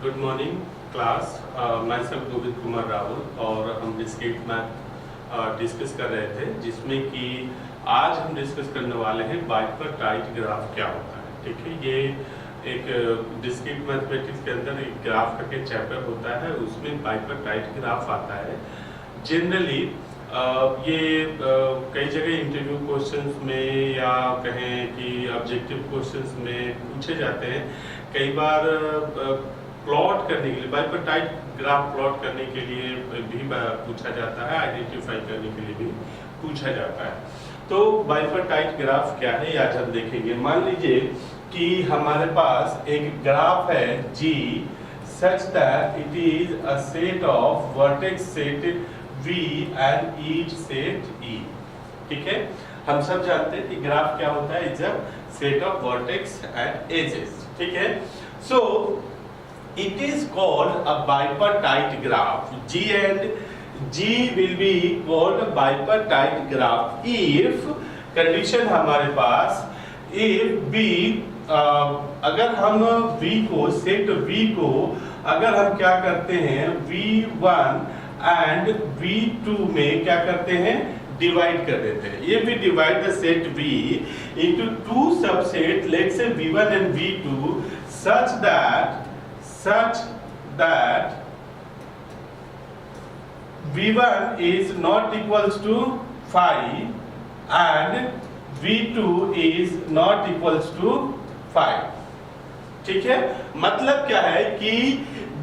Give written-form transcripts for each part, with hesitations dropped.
Good morning class. मैं सब गोविंद कुमार राहुल और हम डिस्क्रीट मैथ डिस्कस कर रहे थे, जिसमें कि आज हम डिस्कस करने वाले हैं बाइपर्टाइट ग्राफ क्या होता है। ठीक है, ये एक डिस्क्रीट मैथमेटिक्स के अंदर एक ग्राफ करके चैप्टर होता है, उसमें बाइपर्टाइट ग्राफ आता है। जनरली ये कई जगह इंटरव्यू क्वेश्चंस में या कहें कि ऑब्जेक्टिव क्वेश्चंस में पूछे जाते हैं। कई बार प्लॉट करने के लिए, बाइपर्टाइट ग्राफ प्लॉट करने के लिए भी पूछा जाता है, आइडेंटिफाई करने के लिए भी पूछा जाता है। तो बाइपर्टाइट ग्राफ क्या है आज हम देखेंगे। मान लीजिए कि हमारे पास एक ग्राफ है G such that it is a set of vertex set V and each set E। ठीक है, हम सब जानते हैं कि ग्राफ क्या होता है, it's a set of vertex and edges. ठीक है, सो it is called a bipartite graph. G will be called a bipartite graph if condition हमारे पास if B अगर हम V को सेट V को अगर हम क्या करते हैं V1 एंड V2 में क्या करते हैं, डिवाइड कर देते हैं। If we divide the set V into two subsets, let's say V1 and V2, such that V1 is not equals to 5 and V2 is not equals to 5। ठीक है, मतलब क्या है कि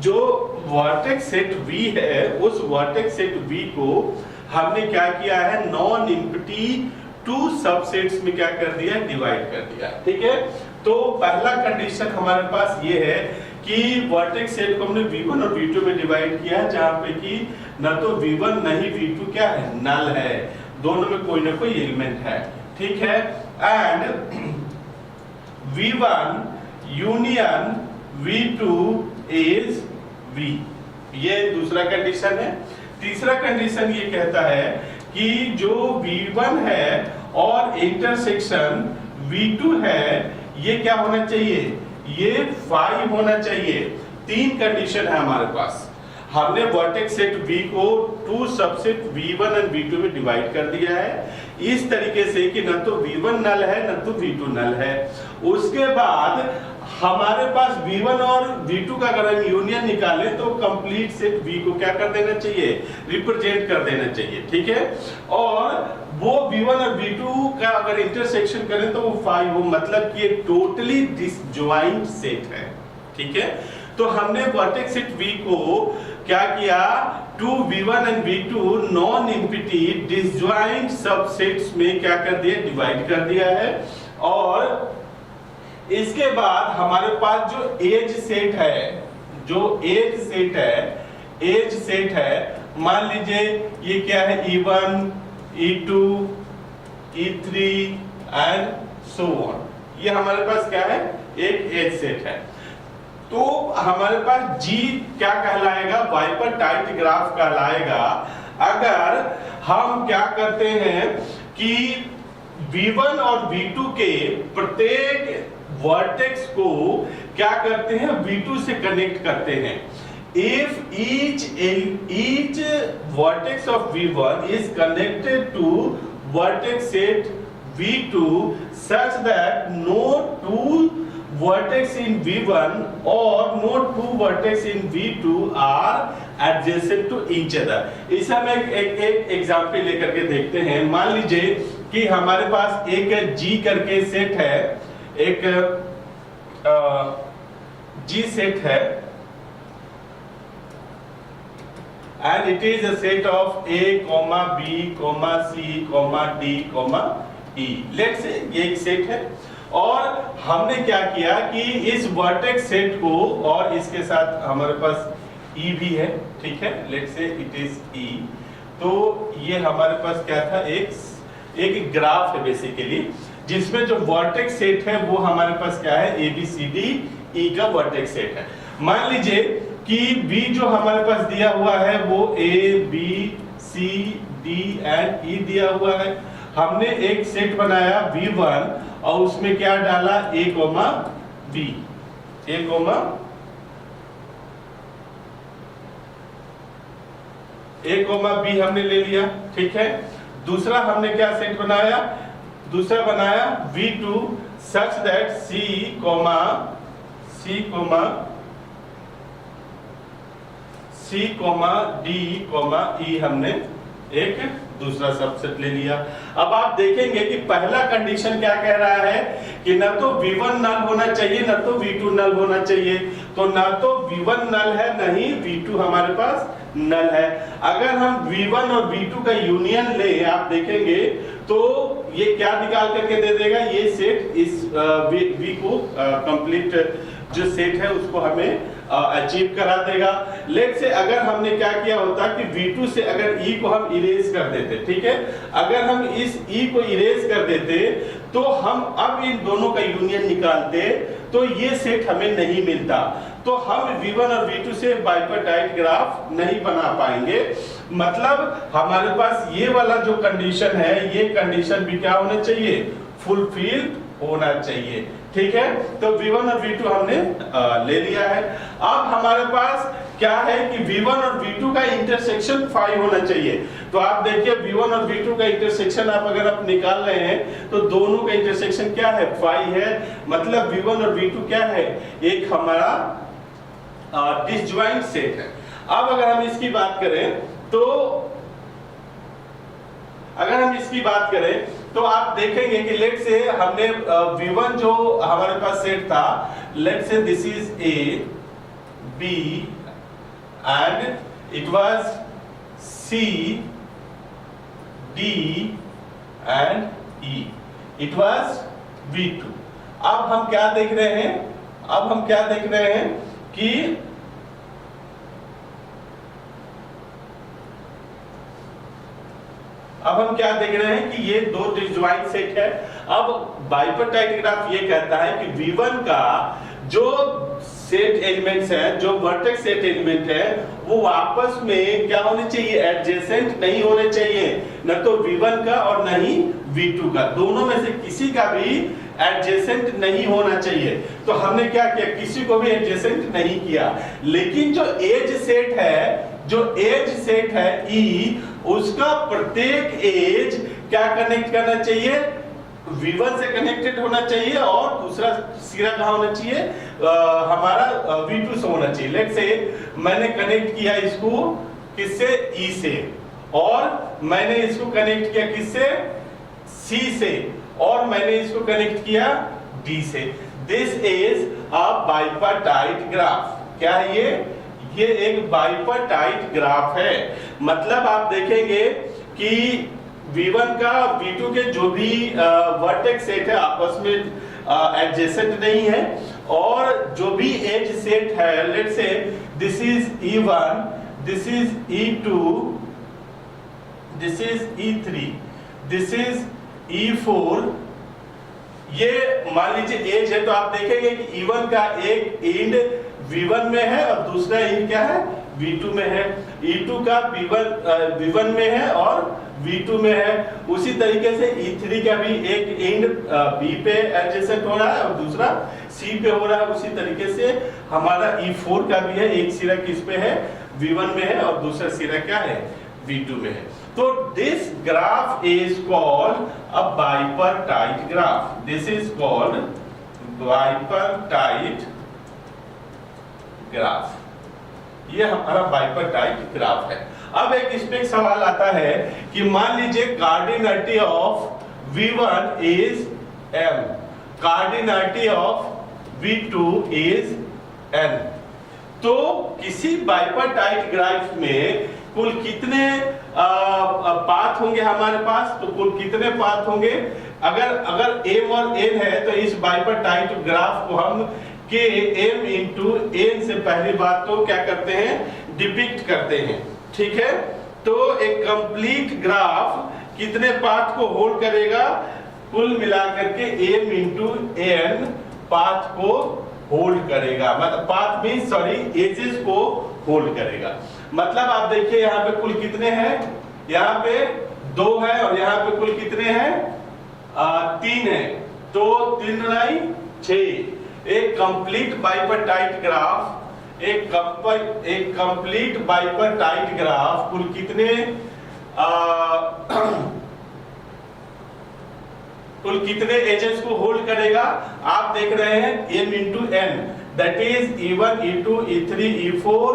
जो वर्टेक्स सेट V है, उस वर्टेक्स सेट V को हमने क्या किया है, नॉन एम्प्टी टू सबसेट्स में क्या कर दिया, डिवाइड कर दिया। ठीक है, तो पहला कंडीशन हमारे पास ये है कि वर्टेक्स सेट को हमने V1 और V2 में डिवाइड किया, जहां पे कि न तो V1 न ही V2 क्या है, नल है, दोनों में कोई ना कोई एलिमेंट है। ठीक है, and V1 union V2 is V, ये दूसरा कंडीशन है। तीसरा कंडीशन ये कहता है कि जो V1 है और इंटरसेक्शन V2 है, ये क्या होना चाहिए, ये 5 होना चाहिए। तीन कंडीशन है हमारे पास। हमने वर्टेक्स सेट V को टू सबसेट V1 और V2 में डिवाइड कर दिया है इस तरीके से कि न तो V1 नल है न तो V2 नल है। उसके बाद हमारे पास V1 और V2 का अगर हम यूनियन निकालें तो कंप्लीट सेट V को क्या कर देना चाहिए, रिप्रेजेंट कर देना चाहिए। ठीक है, और वो V1 और V2 का अगर इंटरसेक्शन करें तो वो 5 हो, मतलब कि ये टोटली डिसजॉइंट सेट है। ठीक है, तो हमने वर्टेक्स सेट V को क्या किया, to V1 and V2 non empty disjoint subsets में क्या कर दिया, डिवाइड कर दिया है। और इसके बाद हमारे पास जो एज सेट है, मान लीजिए ये क्या है, E1, E2, E3 and so on, ये हमारे पास क्या है, एक एज सेट है। तो हमारे पास G क्या कहलाएगा, बाइपर्टाइट ग्राफ कहलाएगा अगर हम क्या करते हैं कि V1 और V2 के प्रत्येक वर्टेक्स को क्या करते हैं, V2 से कनेक्ट करते हैं। If each vertex of V1 is connected to vertex set V2 such that no two vertex in V1 or no two vertex in V2 are adjacent to each other। इसे हम एक example लेकर के देखते हैं। मान लीजिए कि हमारे पास एक G करके सेट है, एक G सेट है and it is a set of A, B, C, D, E। Let's say ये एक सेट है और हमने क्या किया कि इस वर्टेक्स सेट को, और इसके साथ हमारे पास E भी है। ठीक है, let's say it is E। तो ये हमारे पास क्या था, एक ग्राफ है बेसिकली, जिसमें जो वर्टेक्स सेट है वो हमारे पास क्या है, ABCD E का वर्टेक्स सेट है। मान लीजिए कि B जो हमारे पास दिया हुआ है वो A, B, C, D and E दिया हुआ है। हमने एक सेट बनाया V1 और उसमें क्या डाला, A, B, A, A, B हमने ले लिया, ठीक है। दूसरा हमने क्या सेट बनाया, दूसरा बनाया V2 such that C, D, E हमने एक दूसरा सबसेट ले लिया। अब आप देखेंगे कि पहला कंडीशन क्या कह रहा है कि न तो V1 नल होना चाहिए न तो V2 नल होना चाहिए। तो न तो V1 नल है न ही V2 हमारे पास नल है। अगर हम V1 और V2 का यूनियन ले, आप देखेंगे तो ये क्या निकाल करके दे देगा, ये सेट इस V को कंप्लीट जो सेट है उसको हमें अचीव करा देगा। लेट से अगर हमने क्या किया होता कि V2 से अगर E को हम इरेज कर देते, ठीक है, अगर हम इस E को इरेज कर देते तो हम अब इन दोनों का यूनियन निकालते तो ये सेट हमें नहीं मिलता। तो हम V1 और V2 से बाइपर्टाइट ग्राफ नहीं बना पाएंगे। मतलब हमारे पास ये वाला जो कंडीशन है, ये कंडीशन भी क्या होना चाहिए, फुलफिल होना चाहिए, ठीक है। तो V1 और V2 हमने ले लिया है। अब हमारे पास क्या है कि V1 और V2 का इंटरसेक्शन 5 होना चाहिए। तो आप देखिए V1 और V2 का इंटरसेक्शन अगर आप निकाल रहे हैं तो दोनों का इंटरसेक्शन क्या है, 5 है। मतलब V1 और V2 क्या है, एक हमारा डिसजॉइंट सेट है। अब अगर हम इसकी बात करें तो तो आप देखेंगे कि लेट से हमने V1 जो हमारे पास सेट था, लेट से this is A, B and it was C, D and E. It was V2. अब हम क्या देख रहे हैं, कि अब हम क्या देख रहे हैं कि ये दो डिसजॉइंट सेट है। अब बाइपर्टाइट ग्राफ ये कहता है कि V1 का जो सेट एलिमेंट्स है, जो वर्टेक्स सेट एलिमेंट है, वो आपस में क्या होने चाहिए, एडजेसेंट नहीं होने चाहिए। न तो V1 का और न ही V2 का, दोनों में से किसी का भी एडजेसेंट नहीं होना चाहिए। तो हमने क्या किया, किसी को भी एडजेसेंट नहीं किया। लेकिन जो एज सेट है E, उसका प्रत्येक एज क्या कनेक्ट करना चाहिए, V1 से कनेक्टेड होना चाहिए और दूसरा सिरा कहाँ होना चाहिए, हमारा V2 से होना चाहिए। लेट्स से मैंने कनेक्ट किया इसको किससे, E से, और मैंने इसको कनेक्ट किया किससे, C से, और मैंने इसको कनेक्ट किया D से। This is a bipartite graph. क्या है ये एक बाइपर्टाइट ग्राफ है। मतलब आप देखेंगे कि V1 का V2 के जो भी वर्टेक्स सेट है आपस में एडजेसेंट नहीं है, और जो भी एज सेट है, let's say this is E1, this is E2, this is E3, this is E4, ये मान लीजिए एज है। तो आप देखेंगे कि E1 का एक एंड V1 में है और दूसरा एंड क्या है, V2 में है। E2 का V1 में है और V2 में है। उसी तरीके से E3 का भी एक एंड B पे एडजेसेंट हो रहा है और दूसरा C पे हो रहा है। उसी तरीके से हमारा E4 का भी है, एक सिरा किस पे है, V1 में है और दूसरा सिरा क्या है, V2 में है। तो this graph is called a bipartite graph. This is called bipartite graph. ये हमारा बाइपर्टाइट ग्राफ है। अब इसमें एक सवाल आता है कि मान लीजिए cardinality of V1 is M, cardinality of V2 is N। तो किसी बाइपर्टाइट ग्राफ में कुल कितने पाथ होंगे हमारे पास, तो कुल कितने पाथ होंगे, अगर M और N है तो इस बाइपर्टाइट ग्राफ को हम के M इंटू N से पहली बात तो क्या करते हैं, डिपिक्ट करते हैं, ठीक है। तो एक कंप्लीट ग्राफ कितने पाथ को होल्ड करेगा, कुल मिलाकर के M इंटू N पाथ को होल्ड करेगा। मतलब पाथ मीन एजेस को होल्ड करेगा। मतलब आप देखिए यहाँ पे कुल कितने हैं, यहाँ पे 2 है और यहाँ पे कुल कितने हैं, 3 है। तो 3 9 6। एक कंप्लीट बाइपर्टाइट ग्राफ एक कंप्लीट बाइपर्टाइट ग्राफ कुल कितने कुल कितने एजेस को होल्ड करेगा? आप देख रहे हैं m into n, that is E1, E2, E3, E4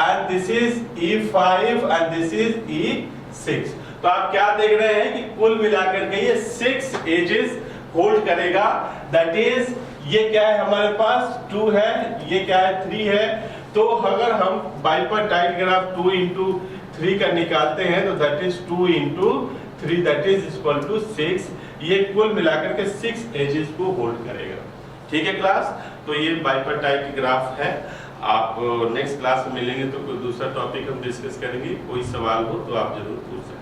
and this is E5 and this is E6। तो आप क्या देख रहे हैं कि कुल मिलाकर के ये 6 एजेस होल्ड करेगा। दैट इज ये क्या है हमारे पास 2 है, ये क्या है 3 है। तो अगर हम बाइपर्टाइट ग्राफ 2 into 3 का निकालते हैं तो that is 2 into 3 that is equal to 6। ये कुल मिलाकर के 6 एजेस को होल्ड करेगा। ठीक है क्लास, तो ये बाइपर्टाइट ग्राफ है। आप नेक्स्ट क्लास में मिलेंगे तो कोई दूसरा टॉपिक हम डिस्कस करेंगे। कोई सवाल हो तो आप जरूर पूछ सकते हैं।